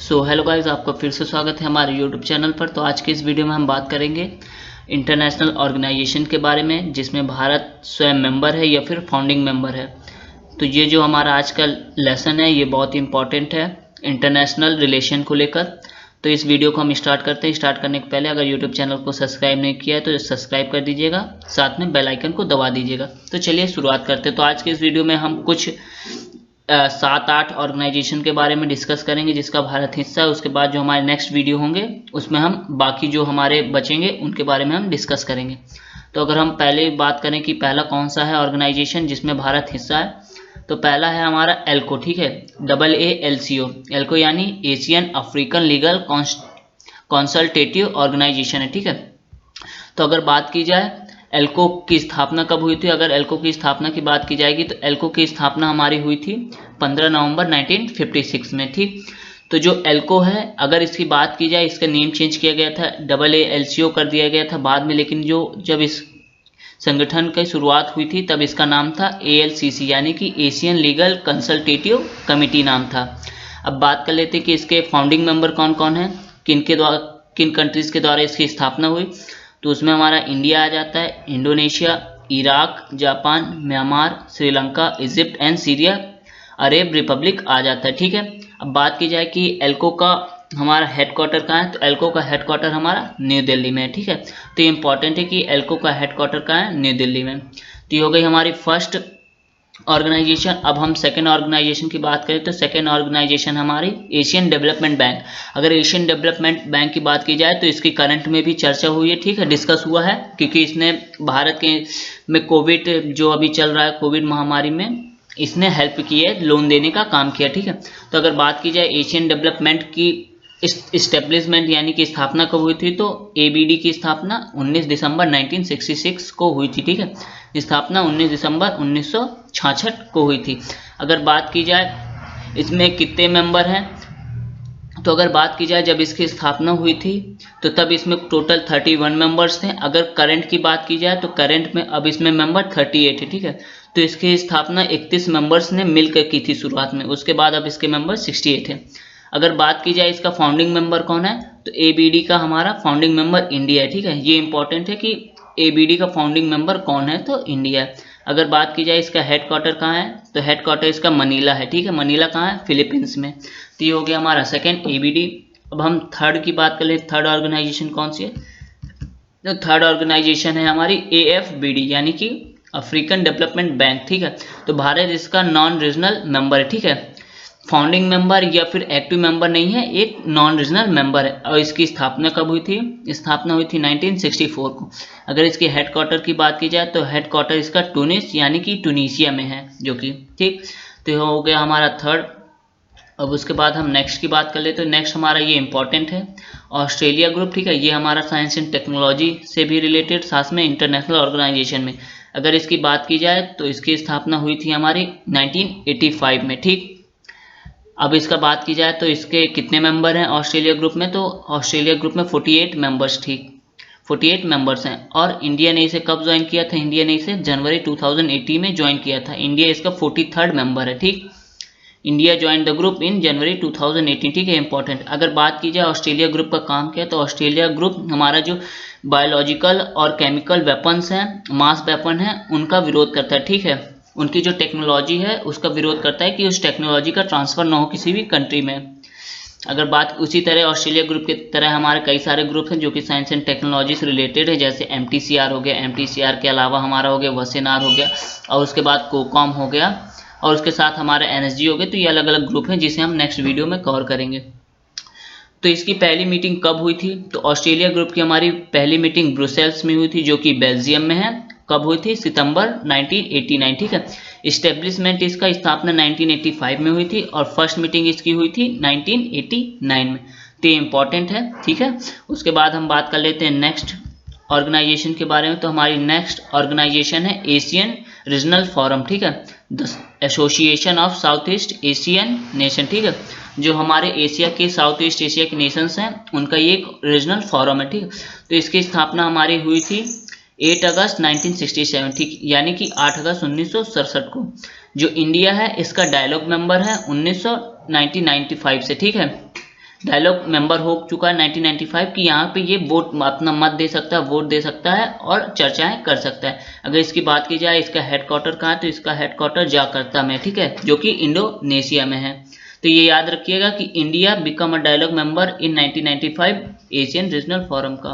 Hello guys, आपका फिर से स्वागत है हमारे यूट्यूब चैनल पर। तो आज के इस वीडियो में हम बात करेंगे इंटरनेशनल ऑर्गेनाइजेशन के बारे में जिसमें भारत स्वयं मेंबर है या फिर फाउंडिंग मेंबर है। तो ये जो हमारा आज का लेसन है ये बहुत ही इंपॉर्टेंट है इंटरनेशनल रिलेशन को लेकर। तो इस वीडियो को हम स्टार्ट करते हैं। स्टार्ट करने के पहले अगर यूट्यूब चैनल को सब्सक्राइब नहीं किया है तो सब्सक्राइब कर दीजिएगा, साथ में बेल आइकन को दबा दीजिएगा। तो चलिए शुरुआत करते हैं। तो आज के इस वीडियो में हम कुछ 7-8 ऑर्गेनाइजेशन के बारे में डिस्कस करेंगे जिसका भारत हिस्सा है। उसके बाद जो हमारे नेक्स्ट वीडियो होंगे उसमें हम बाकी जो हमारे बचेंगे उनके बारे में हम डिस्कस करेंगे। तो अगर हम पहले बात करें कि पहला कौन सा है ऑर्गेनाइजेशन जिसमें भारत हिस्सा है, तो पहला है हमारा एल्को। ठीक है, AALCO। एल्को यानी Asian African legal consultative organisation है। ठीक है, तो अगर बात की जाए एल्को की स्थापना कब हुई थी, अगर एल्को की स्थापना की बात की जाएगी तो एल्को की स्थापना हमारी हुई थी 15 नवंबर 1956 में। ठीक, तो जो एल्को है अगर इसकी बात की जाए, इसका नेम चेंज किया गया था, AALCO कर दिया गया था बाद में, लेकिन जब इस संगठन की शुरुआत हुई थी तब इसका नाम था ALCC यानी कि एशियन लीगल कंसल्टेटिव कमिटी नाम था। अब बात कर लेते हैं कि इसके फाउंडिंग मेंबर कौन कौन है, किन कंट्रीज के द्वारा इसकी स्थापना हुई। तो उसमें हमारा इंडिया आ जाता है, Indonesia, Iraq, Japan, Myanmar, Sri Lanka, Egypt and Syria Arab Republic आ जाता है। ठीक है, अब बात की जाए कि एल्को का हमारा हेडक्वार्टर कहाँ है, तो एल्को का हेडक्वार्टर हमारा न्यू दिल्ली में है। ठीक है, तो ये इंपॉर्टेंट है कि एल्को का हेडक्वार्टर कहाँ है, न्यू दिल्ली में। तो ये हो गई हमारी फर्स्ट ऑर्गेनाइजेशन। अब हम सेकेंड ऑर्गेनाइजेशन की बात करें तो सेकेंड ऑर्गेनाइजेशन हमारी एशियन डेवलपमेंट बैंक। अगर एशियन डेवलपमेंट बैंक की बात की जाए तो इसकी करंट में भी चर्चा हुई है। ठीक है, डिस्कस हुआ है क्योंकि इसने भारत के में कोविड जो अभी चल रहा है, कोविड महामारी में इसने हेल्प की है, लोन देने का काम किया। ठीक है, तो अगर बात की जाए एशियन डेवलपमेंट की इस्टेब्लिशमेंट यानी कि स्थापना कब हुई थी, तो ABD की स्थापना 19 दिसंबर 1966 को हुई थी। ठीक है, स्थापना 19 दिसंबर 1966 को हुई थी। अगर बात की जाए इसमें कितने मेंबर हैं, तो अगर बात की जाए जब इसकी स्थापना हुई थी तो तब इसमें टोटल 31 मेंबर्स थे। अगर करंट की बात की जाए तो करंट में अब इसमें मेंबर 38 है। ठीक है, तो इसकी स्थापना 31 मेंबर्स ने मिलकर की थी शुरुआत में, उसके बाद अब इसके मेंबर 68 है। अगर बात की जाए इसका फाउंडिंग मेंबर कौन है, तो ABD का हमारा फाउंडिंग मेंबर इंडिया है। ठीक है, ये इंपॉर्टेंट है कि ABD का फाउंडिंग मेंबर कौन है, तो इंडिया है। अगर बात की जाए इसका हेडक्वार्टर कहाँ है, तो हेडक्वार्टर इसका मनीला है। ठीक है, मनीला कहाँ है, फिलीपींस में। तो ये हो गया हमारा सेकेंड ABD। अब हम थर्ड की बात कर ले, थर्ड ऑर्गेनाइजेशन कौन सी है, तो थर्ड ऑर्गेनाइजेशन है हमारी AFBD यानी कि अफ्रीकन डेवलपमेंट बैंक। ठीक है, तो भारत इसका नॉन रीजनल मेंबर है। ठीक है, फाउंडिंग मेंबर या फिर एक्टिव मेंबर नहीं है, एक नॉन रीजनल मेंबर है। और इसकी स्थापना कब हुई थी, स्थापना हुई थी 1964 को। अगर इसके हेडक्वार्टर की बात की जाए तो हेडक्वार्टर इसका टूनिस यानी कि टूनिसिया में है जो कि। ठीक, तो यह हो गया हमारा थर्ड। अब उसके बाद हम नेक्स्ट की बात कर ले, तो नेक्स्ट हमारा ये इंपॉर्टेंट है ऑस्ट्रेलिया ग्रुप। ठीक है, ये हमारा साइंस एंड टेक्नोलॉजी से भी रिलेटेड, साथ में इंटरनेशनल ऑर्गेनाइजेशन में अगर इसकी बात की जाए तो इसकी स्थापना हुई थी हमारी 1985 में। ठीक, अब इसका बात की जाए तो इसके कितने मेंबर हैं ऑस्ट्रेलिया ग्रुप में, तो ऑस्ट्रेलिया ग्रुप में 48 मेंबर्स। ठीक, 48 मेंबर्स हैं। और इंडिया ने इसे कब ज्वाइन किया था, इंडिया ने इसे जनवरी 2018 में ज्वाइन किया था। इंडिया इसका 43rd मेंबर है। ठीक, India join the group in January 2018। ठीक है, इंपॉर्टेंट। अगर बात की जाए ऑस्ट्रेलिया ग्रुप का काम क्या है, तो ऑस्ट्रेलिया ग्रुप हमारा जो बायोलॉजिकल और केमिकल वेपन्स हैं, मास वेपन है, उनका विरोध करता है। ठीक है, उनकी जो टेक्नोलॉजी है उसका विरोध करता है कि उस टेक्नोलॉजी का ट्रांसफर ना हो किसी भी कंट्री में। अगर बात उसी तरह ऑस्ट्रेलिया ग्रुप की तरह हमारे कई सारे ग्रुप हैं जो कि साइंस एंड टेक्नोलॉजी से रिलेटेड है, जैसे MTCR हो गया, MTCR के अलावा हमारा हो गया वसेनार हो गया, और उसके बाद कोकॉम हो गया, और उसके साथ हमारे NSG हो गए। तो ये अलग अलग ग्रुप हैं जिसे हम नेक्स्ट वीडियो में कवर करेंगे। तो इसकी पहली मीटिंग कब हुई थी, तो ऑस्ट्रेलिया ग्रुप की हमारी पहली मीटिंग ब्रुसेल्स में हुई थी जो कि बेल्जियम में है। कब हुई थी, सितंबर 1989। ठीक है, इस्टेब्लिशमेंट इसका स्थापना 1985 में हुई थी और फर्स्ट मीटिंग इसकी हुई थी 1989 में। तो ये इंपॉर्टेंट है। ठीक है, उसके बाद हम बात कर लेते हैं नेक्स्ट ऑर्गेनाइजेशन के बारे में। तो हमारी नेक्स्ट ऑर्गेनाइजेशन है एशियन रीजनल फोरम। ठीक है, the association of south east Asian nation. ठीक है, जो हमारे एशिया के साउथ ईस्ट एशिया के नेशंस हैं उनका ये एक रीजनल फोरम है। ठीक है, तो इसकी स्थापना हमारी हुई थी 8 अगस्त 1967। ठीक, यानी कि 8 अगस्त 1967 को। जो इंडिया है इसका डायलॉग मेंबर है 1995 से। ठीक है, डायलॉग मेंबर हो चुका है 1995 कि यहाँ पे ये वोट अपना मत दे सकता है, वोट दे सकता है और चर्चाएं कर सकता है। अगर इसकी बात की जाए इसका हेडक्वार्टर कहाँ है, तो इसका हेडक्वार्टर जकार्ता में, ठीक है, जो कि इंडोनेशिया में है। तो ये याद रखिएगा कि India become a dialogue member in 1995 Asian regional forum का।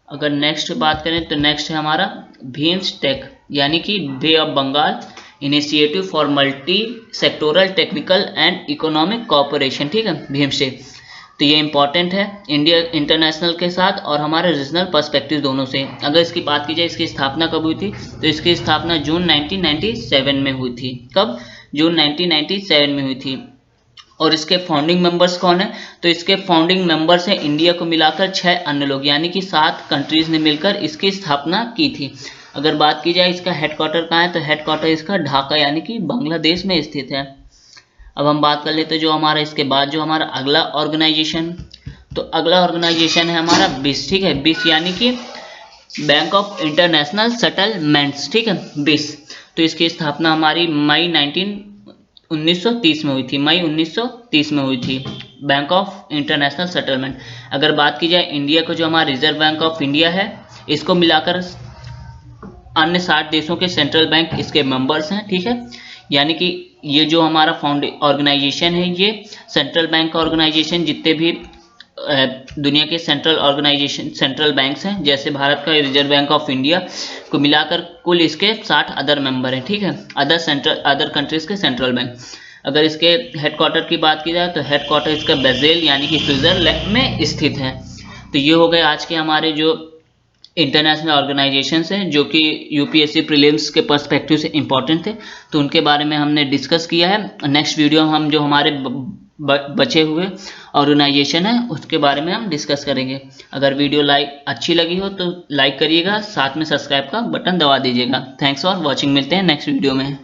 अगर नेक्स्ट बात करें तो नेक्स्ट है हमारा बिम्स्टेक, यानी कि Bay of Bengal Initiative for Multi Sectoral Technical and Economic Cooperation, ठीक है, बिम्स्टेक। तो ये इंपॉर्टेंट है इंडिया इंटरनेशनल के साथ और हमारे रीजनल पर्सपेक्टिव दोनों से। अगर इसकी बात की जाए इसकी स्थापना कब हुई थी, तो इसकी स्थापना जून 1997 में हुई थी। कब? जून 1997 में हुई थी। और इसके फाउंडिंग मेंबर्स कौन है, तो इसके फाउंडिंग मेंबर्स हैं इंडिया को मिलाकर 6 अन्य लोग, यानी कि 7 कंट्रीज ने मिलकर इसकी स्थापना की थी। अगर बात की जाए इसका हेडक्वार्टर कहाँ है, तो हेडक्वार्टर इसका ढाका यानी कि बांग्लादेश में स्थित है। अब हम बात कर लेते हैं जो हमारा इसके बाद जो हमारा अगला ऑर्गेनाइजेशन, तो अगला ऑर्गेनाइजेशन है हमारा बिस, ठीक है, बिस यानी कि बैंक ऑफ इंटरनेशनल सेटलमेंट्स, ठीक है, बिस। तो इसकी स्थापना हमारी मई 1930 में हुई थी, मई 1930 में हुई थी, बैंक ऑफ इंटरनेशनल सेटलमेंट। अगर बात की जाए इंडिया को जो हमारा रिजर्व बैंक ऑफ इंडिया है, इसको मिलाकर अन्य 60 देशों के सेंट्रल बैंक इसके मेंबर्स हैं, ठीक है, यानी कि ये जो हमारा फाउंडिंग ऑर्गेनाइजेशन है ये सेंट्रल बैंक का ऑर्गेनाइजेशन, जितने भी दुनिया के सेंट्रल बैंक्स हैं, जैसे भारत का रिजर्व बैंक ऑफ इंडिया को मिलाकर कुल इसके 60 अदर मेंबर हैं, ठीक है, अदर कंट्रीज के सेंट्रल बैंक। अगर इसके हेडक्वार्टर की बात की जाए तो हेडक्वार्टर इसका बेसेल यानी कि स्विट्जरलैंड में स्थित है। तो ये हो गए आज के हमारे जो इंटरनेशनल ऑर्गेनाइजेशंस हैं जो कि यूपीएससी प्रीलिम्स के पर्सपेक्टिव से इंपॉर्टेंट थे, तो उनके बारे में हमने डिस्कस किया है। नेक्स्ट वीडियो में हम जो हमारे बचे हुए ऑर्गेनाइजेशन है उसके बारे में हम डिस्कस करेंगे। अगर वीडियो अच्छी लगी हो तो लाइक करिएगा, साथ में सब्सक्राइब का बटन दबा दीजिएगा। थैंक्स फॉर वॉचिंग, मिलते हैं नेक्स्ट वीडियो में।